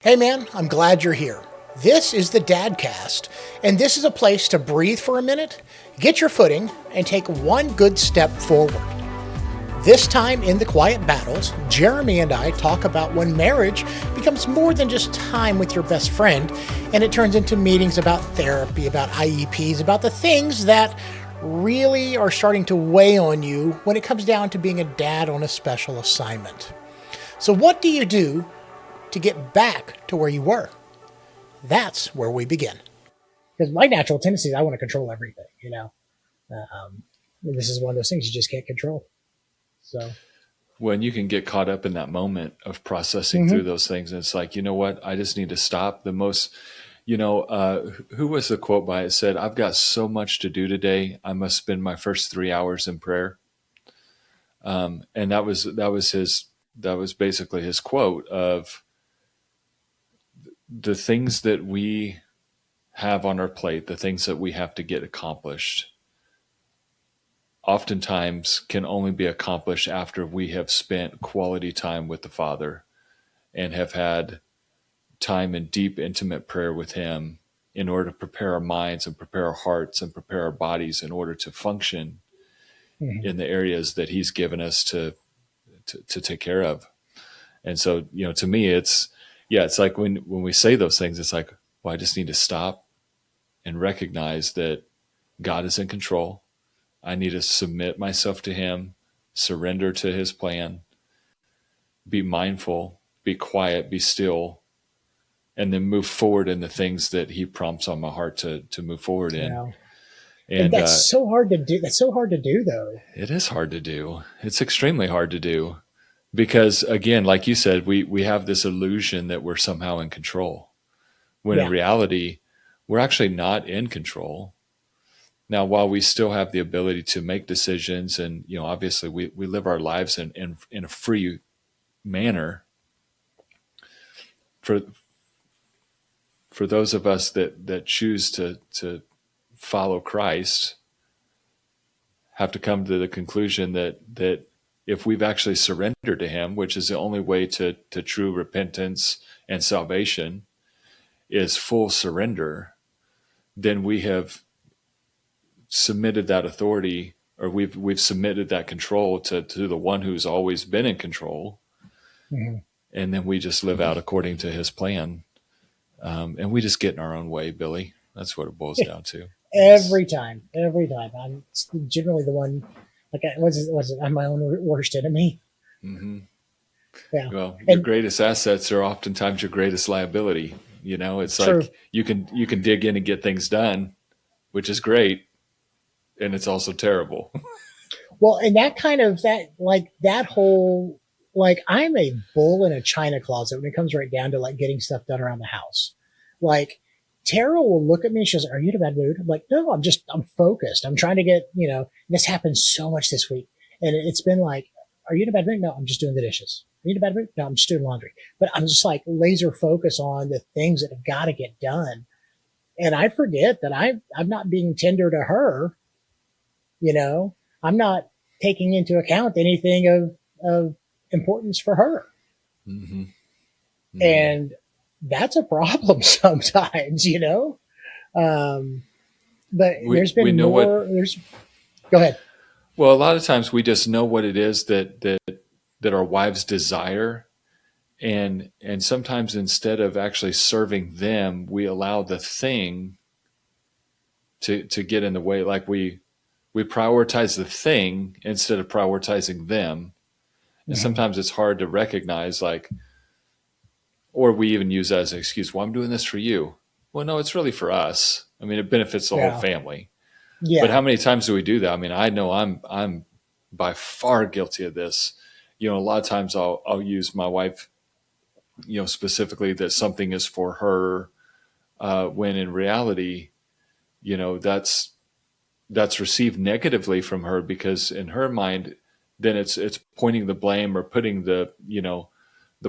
Hey man, I'm glad you're here. This is the Dadcast, and this is a place to breathe for a minute, get your footing, and take one good step forward. This time in the Quiet Battles, Jeremy and I talk about when marriage becomes more than just time with your best friend, and it turns into meetings about therapy, about IEPs, about the things that really are starting to weigh on you when it comes down to being a dad on a special assignment. So what do you do to get back to where you were? That's where we begin. Because my natural tendency is I want to control everything, this is one of those things you just can't control. So when you can get caught up in that moment of processing through those things, and it's like, you know what, I just need to stop. Who was the quote by it? Said, I've got so much to do today, I must spend my first 3 hours in prayer. And that was basically his quote of the things that we have on our plate, the things that we have to get accomplished, oftentimes can only be accomplished after we have spent quality time with the Father and have had time in deep, intimate prayer with Him in order to prepare our minds and prepare our hearts and prepare our bodies in order to function in the areas that He's given us to take care of. And so, to me, it's like when we say those things, it's like, well, I just need to stop and recognize that God is in control. I need to submit myself to Him, surrender to His plan, be mindful, be quiet, be still, and then move forward in the things that He prompts on my heart to move forward in. Yeah. And that's so hard to do. That's so hard to do, though. It is hard to do. It's extremely hard to do because, again, like you said, we have this illusion that we're somehow in control, when in reality, we're actually not in control. Now, while we still have the ability to make decisions, and obviously we live our lives in a free manner, for those of us that choose to follow Christ, have to come to the conclusion that if we've actually surrendered to Him, which is the only way to true repentance and salvation, is full surrender, then we have submitted that authority, or we've submitted that control to the one who's always been in control. And then we just live out according to His plan. And we just get in our own way, Billy. That's what it boils down to. Every time. I'm generally the one, like, was it? I'm my own worst enemy. Mm-hmm. Yeah. Well, your greatest assets are oftentimes your greatest liability. It's True. like you can dig in and get things done, which is great. And it's also terrible. Well, and that whole, like, I'm a bull in a china closet when it comes right down to like getting stuff done around the house. Like, Tara will look at me. She goes, "Are you in a bad mood?" I'm like, "No, I'm focused. I'm trying to get, this happens so much this week. And it's been like, "Are you in a bad mood?" "No, I'm just doing the dishes." "Are you in a bad mood?" "No, I'm just doing laundry." But I'm just like laser focused on the things that have got to get done. And I forget that I'm not being tender to her. I'm not taking into account anything of importance for her. Mm-hmm. Mm-hmm. And that's a problem sometimes, but there's been more. Go ahead. Well, a lot of times we just know what it is that our wives desire. And sometimes instead of actually serving them, we allow the thing to get in the way. Like we prioritize the thing instead of prioritizing them. And sometimes it's hard to recognize, or we even use that as an excuse. Well, I'm doing this for you. Well, no, it's really for us. I mean, it benefits the whole family. Yeah. But how many times do we do that? I mean, I know I'm by far guilty of this. A lot of times I'll use my wife, specifically that something is for her, when in reality, that's received negatively from her, because in her mind, then it's pointing the blame or putting the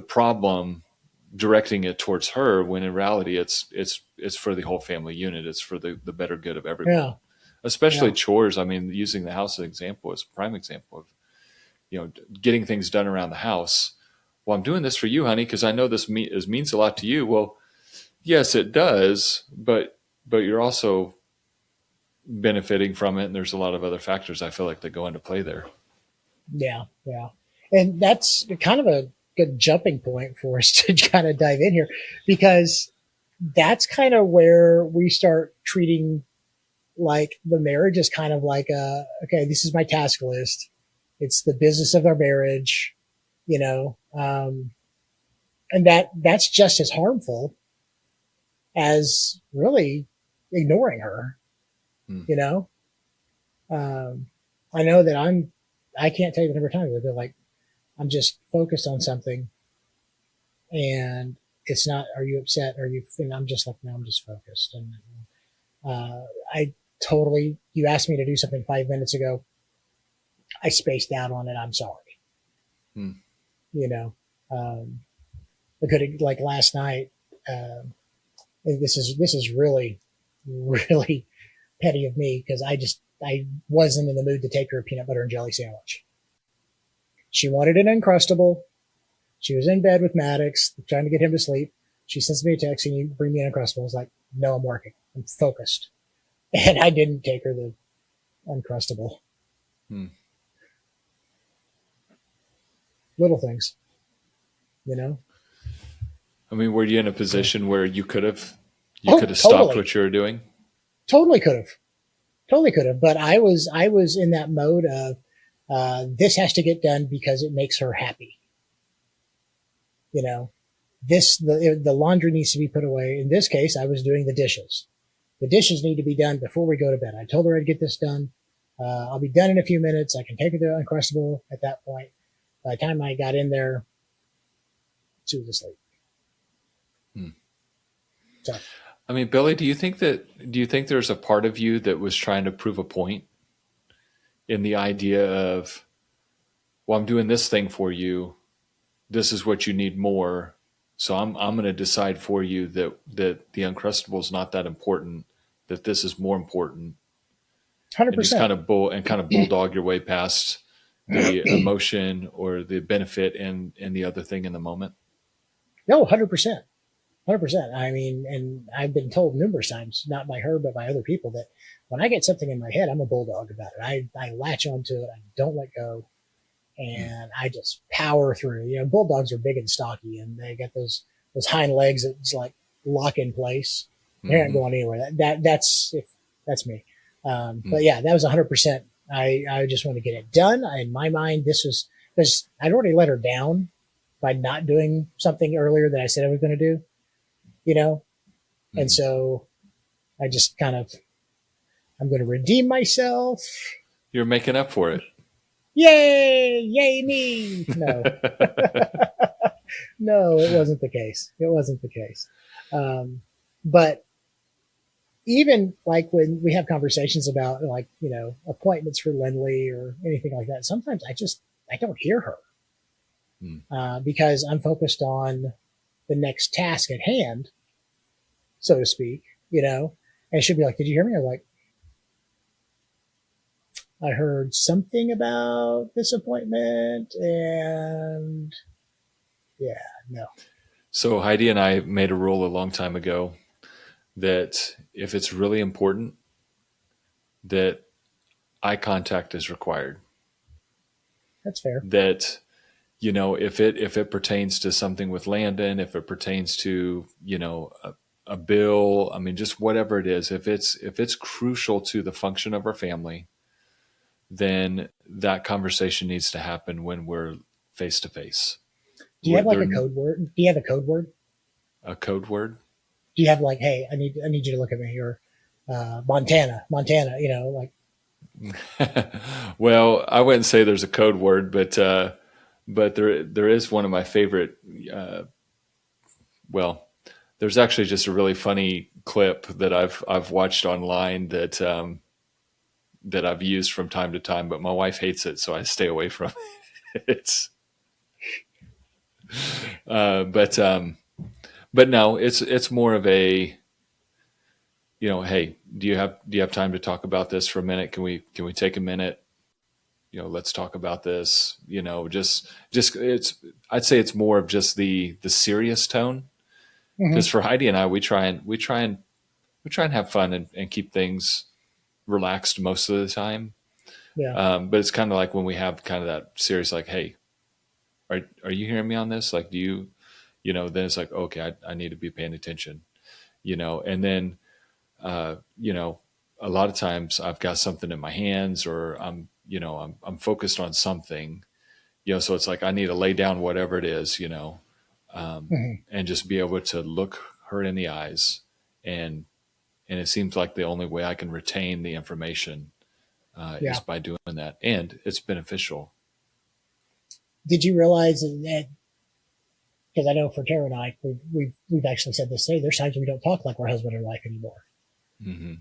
problem, directing it towards her, when in reality it's for the whole family unit. It's for the better good of everyone. Yeah. Especially chores. I mean, using the house as an example is a prime example of, getting things done around the house. well, I'm doing this for you, honey, because I know this means a lot to you. Well, yes, it does, but you're also benefiting from it, and there's a lot of other factors I feel like that go into play there. Yeah, yeah. And that's kind of a good jumping point for us to kind of dive in here because that's kind of where we start treating like the marriage is kind of like okay, this is my task list. It's the business of our marriage, you know, and that's just as harmful as really ignoring her, Hmm. you know. Um, I know that I can't tell you the number of times I've been like, I'm just focused on something and it's not, are you upset? Are you, and I'm just like, no, I'm just focused. And I totally, you asked me to do something 5 minutes ago. I spaced out on it. I'm sorry. Hmm. You know, I could have, like last night, this is really, really petty of me because I wasn't in the mood to take her a peanut butter and jelly sandwich. She wanted an Uncrustable. She was in bed with Maddox, trying to get him to sleep. She sends me a text and you bring me an Uncrustable. I was like, no, I'm working. I'm focused. And I didn't take her the Uncrustable. Hmm. Little things, you know? I mean, were you in a position where you Oh, could have stopped totally. what you were doing? Totally could have. Totally could have. But I was in that mode of, this has to get done because it makes her happy. You know, the laundry needs to be put away. In this case, I was doing the dishes. The dishes need to be done before we go to bed. I told her I'd get this done. I'll be done in a few minutes. I can take her to Uncrustable at that point. By the time I got in there, she was asleep. Hmm. So, I mean, Billy, do you think there's a part of you that was trying to prove a point in the idea of, well, I'm doing this thing for you. This is what you need more. So I'm going to decide for you that the Uncrustable is not that important, that this is more important, and just 100%. kind of bulldog your way past the emotion or the benefit and the other thing in the moment. No, 100%. 100%. I mean, and I've been told numerous times, not by her, but by other people, that when I get something in my head, I'm a bulldog about it. I latch onto it. I don't let go. Hmm. And I just power through. You know, bulldogs are big and stocky, and they got those hind legs that's like lock in place. They aren't Mm-hmm. going anywhere. That's if that's me. Hmm. But yeah, that was 100%. I just want to get it done. In my mind, this was because I'd already let her down by not doing something earlier that I said I was going to do. You know, and Hmm. so I just kind of I'm going to redeem myself. You're making up for it. Yay! Yay me! No, no, it wasn't the case. It wasn't the case. But even like when we have conversations about like, you know, appointments for Lindley or anything like that, sometimes I don't hear her Hmm. because I'm focused on the next task at hand, so to speak, you know, and she'll be like, did you hear me? I'm like, I heard something about this appointment and yeah, no. So Heidi and I made a rule a long time ago that if it's really important, that eye contact is required. That's fair. That, if it pertains to something with Landon, if it pertains to, a bill, I mean, just whatever it is, if it's crucial to the function of our family, then that conversation needs to happen when we're face to face. Do you have like There a code word? Do you have a code word? a code word? Do you have like, hey, I need you to look at me or Montana, you know, like Well, I wouldn't say there's a code word, but there is one of my favorite. Uh, well, there's actually just a really funny clip that I've watched online that I've used from time to time, but my wife hates it, so I stay away from it. It's but no, it's more of a, hey, do you have time to talk about this for a minute? Can we take a minute? let's talk about this. Just it's. I'd say it's more of just the serious tone. Because Hmm. for Heidi and I, we try and have fun and keep things relaxed most of the time. Yeah. But it's kind of like when we have kind of that serious, like, hey, are you hearing me on this? Like, do you, then it's like, okay, I need to be paying attention, and then, uh, you know, a lot of times I've got something in my hands or I'm focused on something, so it's like I need to lay down whatever it is, Hmm. and just be able to look her in the eyes. And it seems like the only way I can retain the information is Yeah. by doing that, and it's beneficial. Did you realize that? Because I know for Tara and I, we've actually said this today. There's times we don't talk like we're husband and wife anymore. Hmm.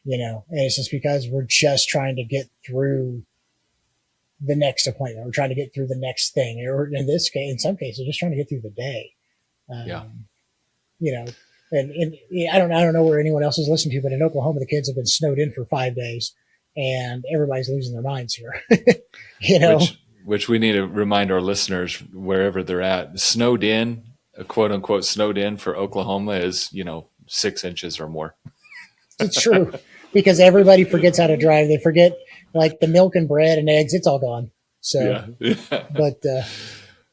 And it's just because we're just trying to get through the next appointment. We're trying to get through the next thing, or in this case, in some cases, just trying to get through the day. Yeah. Um, you know, and yeah, I don't know where anyone else is listening to, but in Oklahoma, the kids have been snowed in for 5 days, and everybody's losing their minds here. you know, Which we need to remind our listeners wherever they're at. Snowed in, quote unquote, snowed in for Oklahoma is 6 inches or more. it's true because everybody forgets how to drive. They forget like the milk and bread and eggs. It's all gone. So, Yeah. but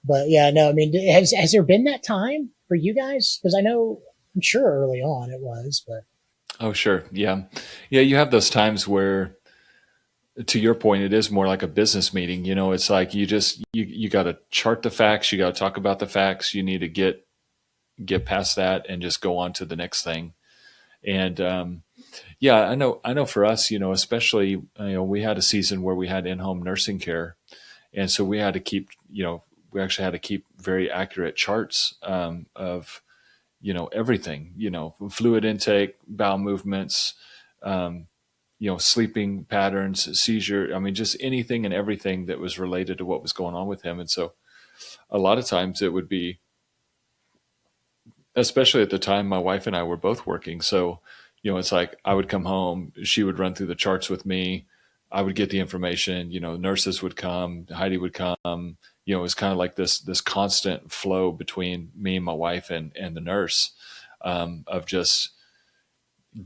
but yeah, no. I mean, has there been that time for you guys? Because I know, I'm sure early on it was, but Oh, sure. Yeah. Yeah. You have those times where, to your point, it is more like a business meeting. It's like you got to chart the facts. You got to talk about the facts. You need to get past that and just go on to the next thing. And yeah, I know for us, especially, we had a season where we had in-home nursing care. And so we had to keep, we actually had to keep very accurate charts of, everything, fluid intake, bowel movements, um, sleeping patterns, seizure. I mean, just anything and everything that was related to what was going on with him. And so a lot of times it would be, especially at the time, my wife and I were both working. So, it's like I would come home, she would run through the charts with me. I would get the information, nurses would come, Heidi would come, it was kind of like this constant flow between me and my wife and the nurse, of just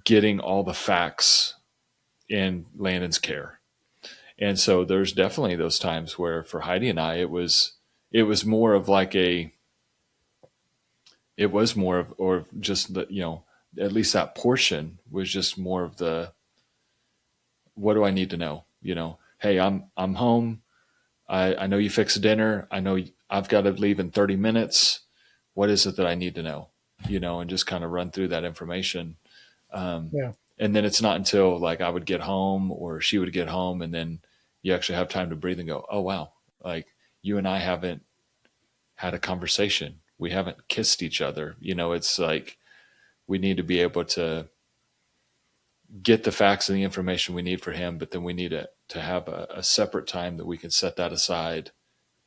getting all the facts in Landon's care. And so there's definitely those times where for Heidi and I, it was more of like it was more of, or just the, at least that portion was just more of the, what do I need to know? Hey, I'm home. I know you fixed dinner. I know I've got to leave in 30 minutes. What is it that I need to know? And just kind of run through that information. Um, yeah, and then it's not until like I would get home or she would get home, and then you actually have time to breathe and go, oh wow, like you and I haven't had a conversation. We haven't kissed each other. It's like we need to be able to get the facts and the information we need for him, but then we need to have a separate time that we can set that aside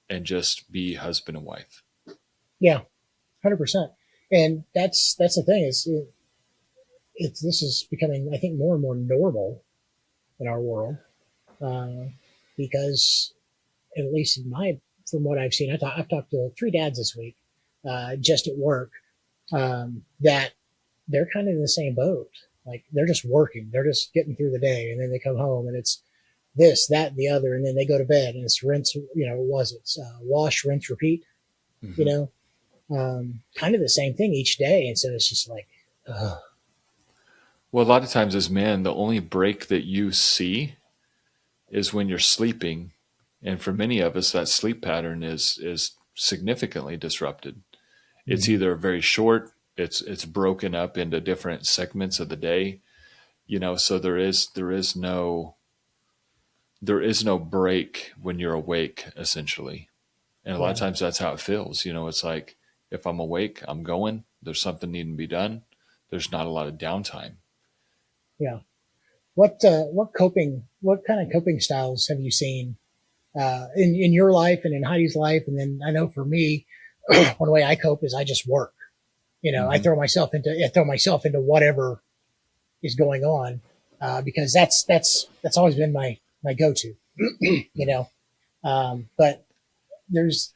and just be husband and wife. yeah, 100%. And that's the thing is it's this is becoming, I think, more and more normal in our world uh, because at least in my from what I've seen, I've talked to three dads this week just at work that they're kind of in the same boat. Like they're just working, they're just getting through the day, and then they come home and it's this, that, and the other, and then they go to bed and it's rinse. Was it wash, rinse, repeat? You Mm-hmm. know, kind of the same thing each day, and so it's just like, Well, a lot of times as men, the only break that you see is when you're sleeping, and for many of us, that sleep pattern is significantly disrupted. It's mm-hmm. either very short, it's broken up into different segments of the day, so there is no break when you're awake, essentially. And a lot of Yeah, times that's how it feels. It's like if I'm awake, I'm going. There's something needing to be done. There's not a lot of downtime. yeah. What kind of coping styles have you seen in your life and in Heidi's life? And then I know for me, one way I cope is I just work. Hmm. I throw myself into whatever is going on because that's always been my go to. you know. But there's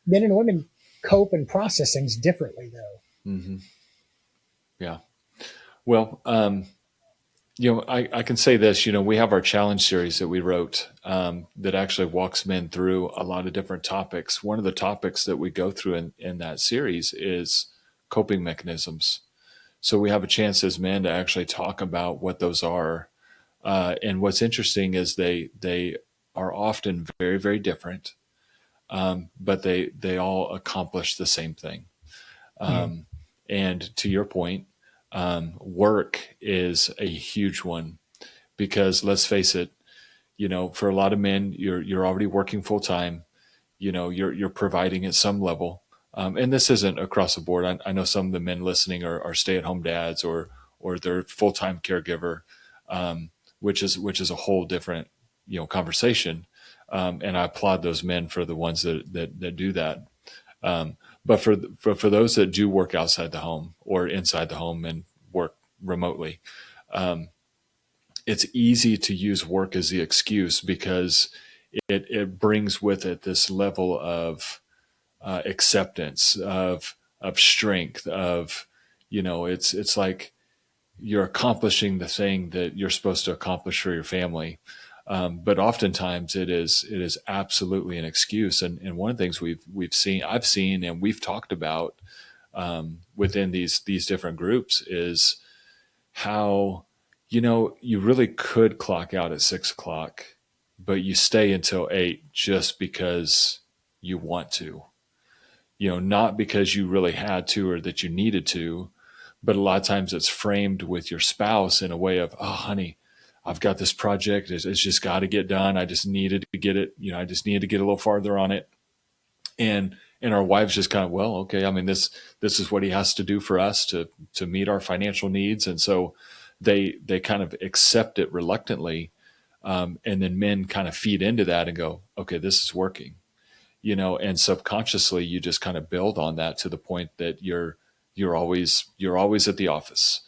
men and women cope and process things differently, though. Hmm. Yeah. Well, I can say this, we have our challenge series that we wrote that actually walks men through a lot of different topics. One of the topics that we go through in that series is coping mechanisms. So we have a chance as men to actually talk about what those are. And what's interesting is they are often very, very different, but they all accomplish the same thing. Mm-hmm. Um, and to your point, work is a huge one because let's face it, for a lot of men, you're already working full time. You're providing at some level, and this isn't across the board. I know some of the men listening are stay at home dads or they're full time caregiver, um, which is a whole different conversation. And I applaud those men for the ones that do that. Um, but for those that do work outside the home or inside the home and work remotely, um, it's easy to use work as the excuse because it brings with it this level of acceptance of strength of it's like you're accomplishing the thing that you're supposed to accomplish for your family. But oftentimes it is absolutely an excuse. And one of the things I've seen and we've talked about within these different groups is how you really could clock out at 6 o'clock, but you stay until 8 just because you want to, not because you really had to or that you needed to, but a lot of times it's framed with your spouse in a way of, oh, honey, I've got this project. It's just got to get done. I just needed to get it. I just needed to get a little farther on it. And our wives just kind of, well, okay. I mean, this is what he has to do for us to meet our financial needs. And so they kind of accept it reluctantly. And then men kind of feed into that and go, okay, this is working, and subconsciously you just kind of build on that to the point that you're always at the office.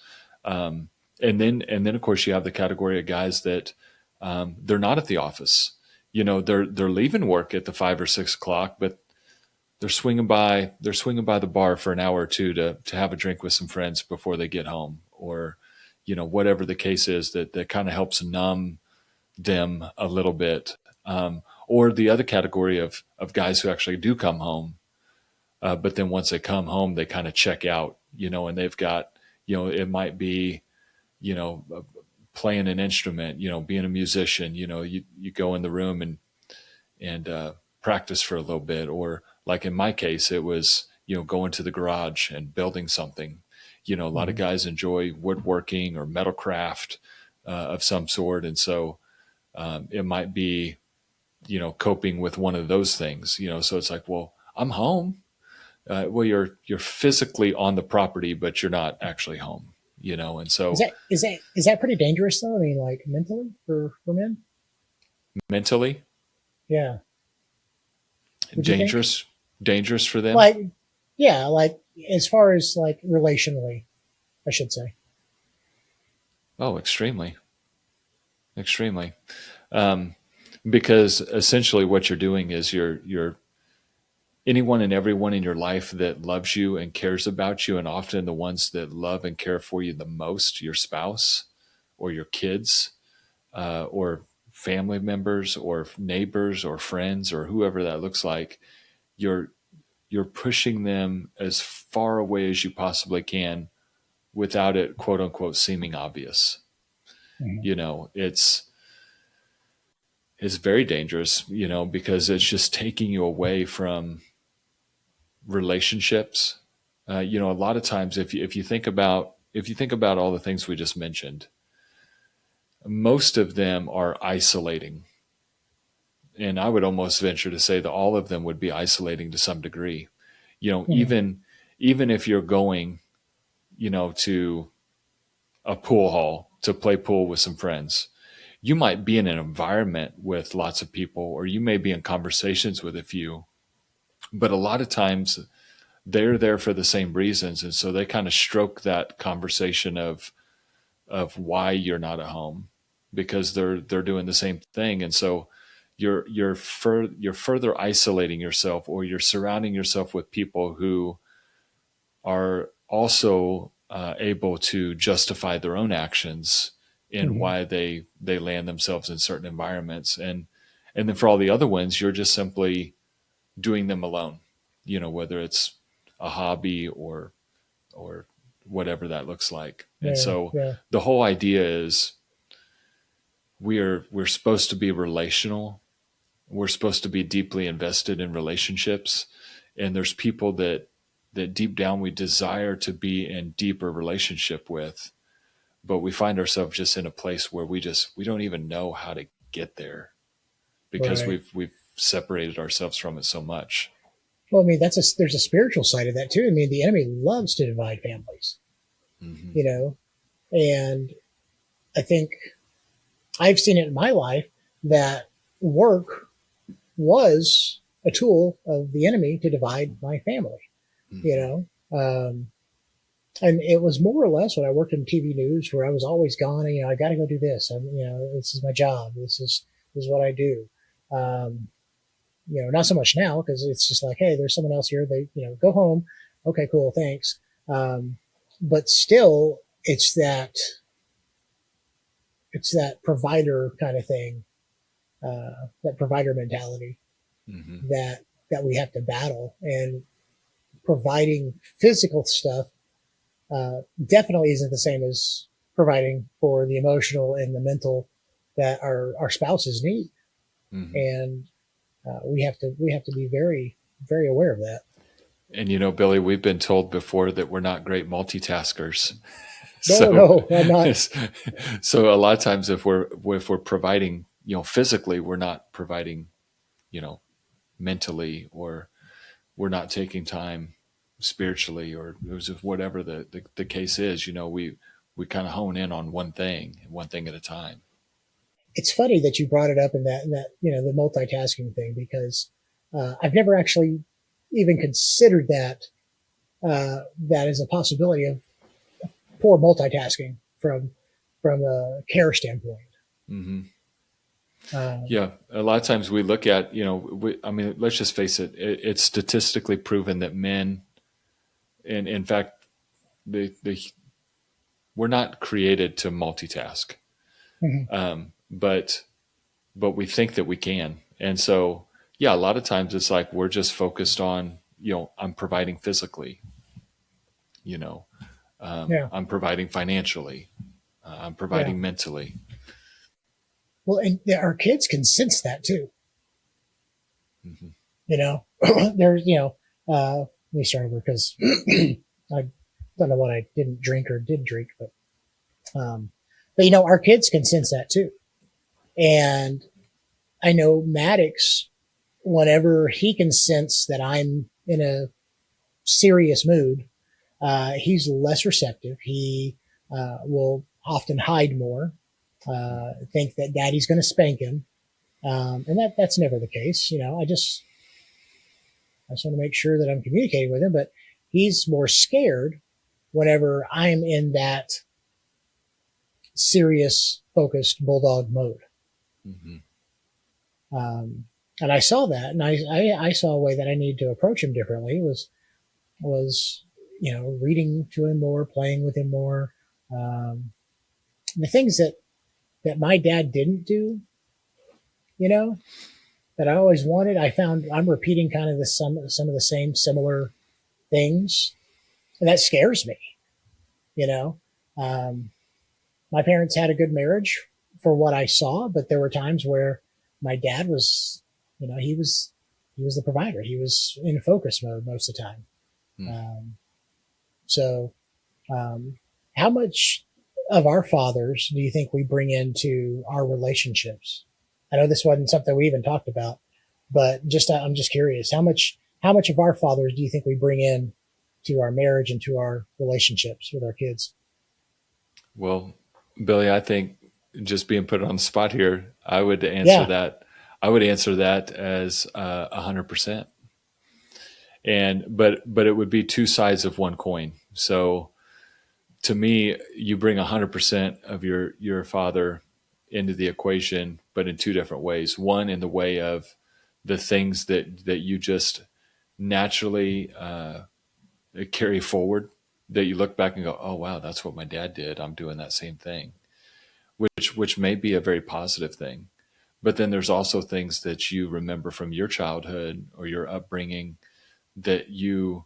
Um, and then of course you have the category of guys that they're not at the office. They're leaving work at the 5 or 6 o'clock, but they're swinging by the bar for an hour or two to have a drink with some friends before they get home, or whatever the case is that kind of helps numb them a little bit. Or the other category of guys who actually do come home, but then once they come home, they kind of check out, and they've got, it might be, playing an instrument, being a musician, you go in the room and practice for a little bit, or like in my case, it was, going to the garage and building something. A lot of Mm-hmm. guys enjoy woodworking or metal craft of some sort, and so it might be coping with one of those things. So it's like, well, I'm home. Well, you're physically on the property, but you're not actually home. And Is so that pretty dangerous though? I mean, like mentally for men. mentally Yeah. Would you think? dangerous, dangerous for them. Like, yeah, like as far as like relationally, I should say. Oh, extremely, extremely. Um, because essentially what you're doing is you're anyone and everyone in your life that loves you and cares about you, and often the ones that love and care for you the most, your spouse or your kids, or family members or neighbors or friends or whoever that looks like, you're you're pushing them as far away as you possibly can without it, quote unquote, seeming obvious. Mm-hmm. It's very dangerous, because it's just taking you away from relationships. A lot of times, if you think about all the things we just mentioned, most of them are isolating, and I would almost venture to say that all of them would be isolating to some degree. Mm-hmm. Even if you're going, to a pool hall to play pool with some friends, you might be in an environment with lots of people, or you may be in conversations with a few, but a lot of times they're there for the same reasons, and so they kind of stroke that conversation of why you're not at home because they're doing the same thing. And so you're further isolating yourself, or you're surrounding yourself with people who are also able to justify their own actions in Hmm. why they land themselves in certain environments. And then for all the other ones, you're just simply doing them alone, whether it's a hobby or whatever that looks like. And Yeah, so yeah, the whole idea is we're supposed to be relational. We're supposed to be deeply invested in relationships. And there's people that deep down we desire to be in deeper relationship with, but we find ourselves just in a place where we don't even know how to get there because right. we've separated ourselves from it so much. Well, I mean, there's a spiritual side of that too. I mean, the enemy loves to divide families, Hmm. you know, and I think I've seen it in my life that work was a tool of the enemy to divide my family, you Hmm. know. And it was more or less when I worked in TV news where I was always gone. And, I got to go do this. This is my job. This is what I do. Um, not so much now because it's just like, hey, there's someone else here. They, go home. Okay, cool, thanks. But still, it's that provider kind of thing, that provider mentality Hmm. that we have to battle. And providing physical stuff definitely isn't the same as providing for the emotional and the mental that our spouses need. Hmm. And we have to be very very aware of that. And Billy, we've been told before that we're not great multitaskers. No, So, no, I'm not. so a lot of times if we're providing, physically, we're not providing, you know, mentally, or we're not taking time spiritually, or just whatever the case is. We kind of hone in on one thing at a time. It's funny that you brought it up in that the multitasking thing because I've never actually even considered that as a possibility of poor multitasking from a care standpoint. Hmm. Um, Yeah, a lot of times we look at, I mean, let's just face it, it's statistically proven that men, and in fact, they we're not created to multitask, mhm. but we think that we can. And so, yeah, a lot of times it's like we're just focused on, I'm providing physically, you know, Yeah, I'm providing financially, I'm yeah. providing mentally. Well, and our kids can sense that too. Hmm. You know, there's let me start over because I don't know what I didn't drink or did drink, um, but our kids can sense that too. And I know Maddox, whenever he can sense that I'm in a serious mood, he's less receptive. He will often hide more, think that daddy's going to spank him. And that's never the case. I just want to make sure that I'm communicating with him, but he's more scared whenever I'm in that serious, focused bulldog mode. Hmm. Um, and I saw that, and I saw a way that I needed to approach him differently was reading to him more, playing with him more. The things that my dad didn't do, you know, that I always wanted. I found I'm repeating kind of some of the same similar things, and that scares me. You know, um, my parents had a good marriage for what I saw, but there were times where my dad was, he was the provider. He was in focus mode most of the time. Um, so, um, how much of our fathers do you think we bring into our relationships? I know this wasn't something we even talked about, but I'm just curious how much of our fathers do you think we bring in to our marriage and to our relationships with our kids? Well, Billy, I think, just being put on the spot here, I would answer Yeah. that. I would answer that as 100%. But it would be two sides of one coin. So to me, you bring 100% of your father into the equation, but in two different ways. One, in the way of the things that you just naturally carry forward, that you look back and go, oh wow, that's what my dad did. I'm doing that same thing, which may be a very positive thing. But then there's also things that you remember from your childhood or your upbringing that you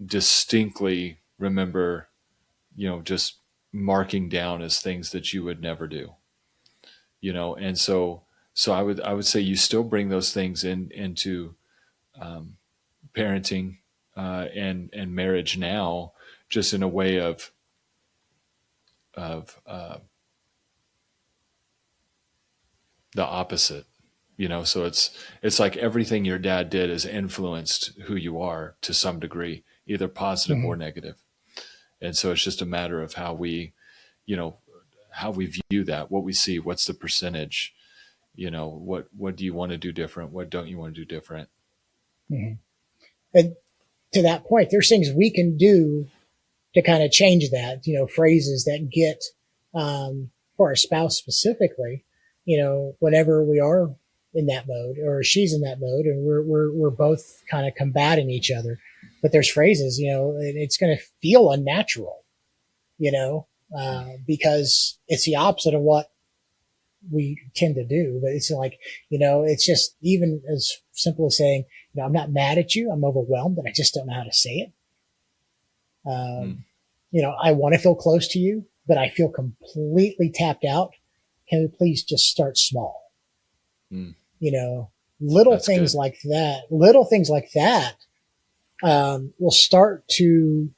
distinctly remember, just marking down as things that you would never do, and so I would say you still bring those things into parenting and marriage now, just in a way of the opposite. So it's like everything your dad did has influenced who you are to some degree, either positive or Hmm. negative. And so it's just a matter of you know how we view that, what we see, what's the percentage, what do you want to do different, what don't you want to do different. Hmm. And to that point, there's things we can do to kind of change that, phrases that get, for our spouse specifically, whenever we are in that mode or she's in that mode and we're both kind of combating each other. But there's phrases, and it's going to feel unnatural, because it's the opposite of what we tend to do. But it's like, it's just even as simple as saying, I'm not mad at you. I'm overwhelmed, but I just don't know how to say it. Mm, Um, I want to feel close to you, but I feel completely tapped out. Can we please just start small? mm, You know, little that's things good. like that, little things like that, will start to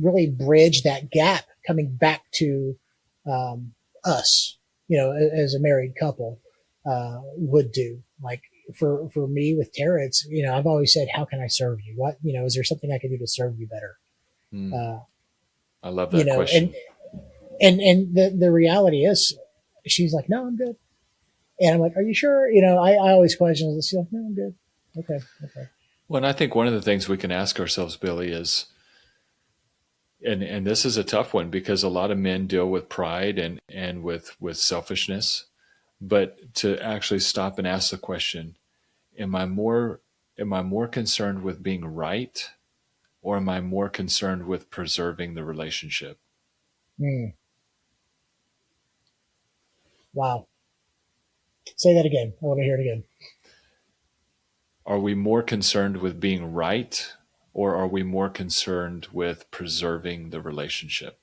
really bridge that gap coming back to, um, us, as a married couple, would do. Like for me with Tara, it's, I've always said, how can I serve you? What, is there something I can do to serve you better? Mm, Uh, I love that and question. the reality is, she's like, no, I'm good. And I'm like, are you sure? I always question this. She's like, no, I'm good. Okay. Okay. Well, and I think one of the things we can ask ourselves, Billy, is, and this is a tough one because a lot of men deal with pride and with selfishness, but to actually stop and ask the question, am I more am I more concerned with being right, or am I more concerned with preserving the relationship? Mm, wow. Say that again. I want to hear it again. Are we more concerned with being right, or are we more concerned with preserving the relationship?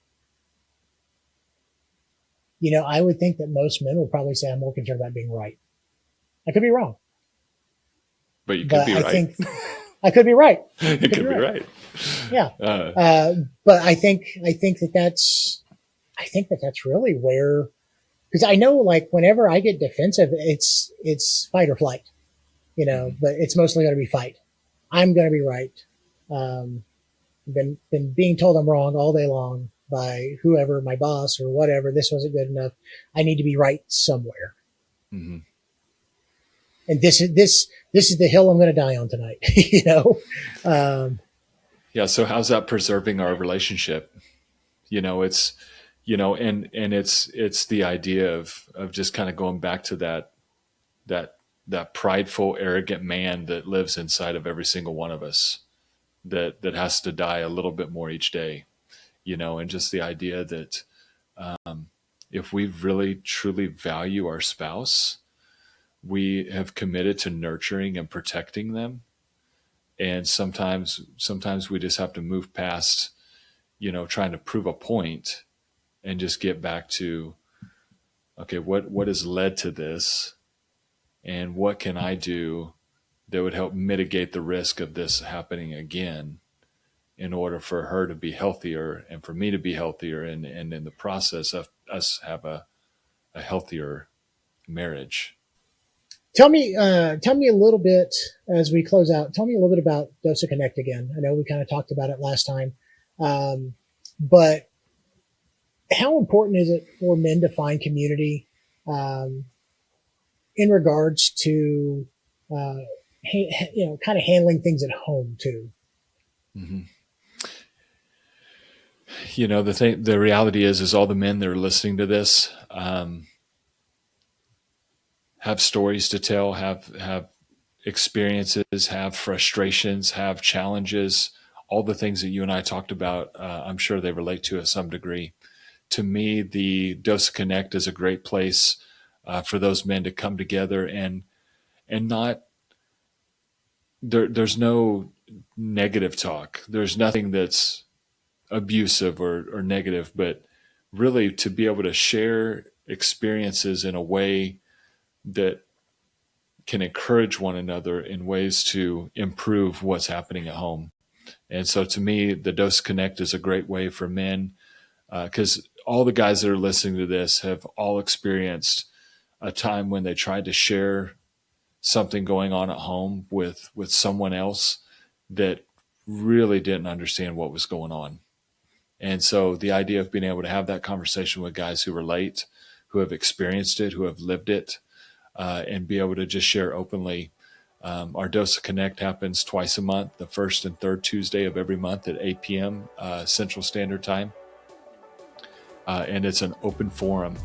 I would think that most men will probably say I'm more concerned about being right. I could be wrong, But you could but be I right. think I could be right. I It could be could be right. right. Yeah. Uh, But I think that that's really where, because I know like whenever I get defensive, it's fight or flight, mhm. but it's mostly going to be fight. I'm going to be right. Um, been being told I'm wrong all day long by whoever, my boss or whatever. This wasn't good enough. I need to be right somewhere. Mhm. And this is the hill I'm going to die on tonight. you know, um, Yeah. So how's that preserving our relationship? It's and it's the idea of just kind of going back to that that prideful, arrogant man that lives inside of every single one of us, that has to die a little bit more each day. And just the idea that if we really truly value our spouse, we have committed to nurturing and protecting them. And sometimes we just have to move past, trying to prove a point, and just get back to, okay, what has led to this, and what can I do that would help mitigate the risk of this happening again, in order for her to be healthier and for me to be healthier, and in the process of us have a healthier marriage. tell me a little bit as we close out. Tell me a little bit about Dosa Connect again. I know we kind of talked about it last time, but how important is it for men to find community, um, in regards to, uh, kind of handling things at home too? Mm-hmm. The reality is all the men that are listening to this, have stories to tell, have experiences, have frustrations, have challenges, all the things that you and I talked about. I'm sure they relate to some degree. To me, the Dose Connect is a great place for those men to come together and not there's no negative talk. There's nothing that's abusive or negative, but really to be able to share experiences in a way that can encourage one another in ways to improve what's happening at home. And so to me, the Dose Connect is a great way for men because all the guys that are listening to this have all experienced a time when they tried to share something going on at home with someone else that really didn't understand what was going on. And so the idea of being able to have that conversation with guys who relate, who have experienced it, who have lived it, and be able to just share openly. Our Dose Connect happens twice a month, the first and third Tuesday of every month at 8 p.m. Central Standard Time. And it's an open forum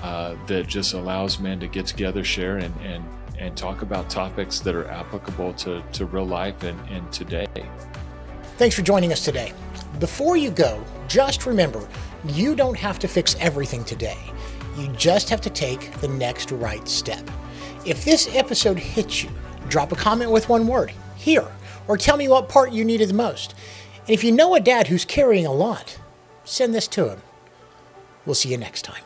that just allows men to get together, share, and talk about topics that are applicable to real life and today. Thanks for joining us today. Before you go, just remember, you don't have to fix everything today. You just have to take the next right step. If this episode hits you, drop a comment with one word, here, or tell me what part you needed the most. And if you know a dad who's carrying a lot, send this to him. We'll see you next time.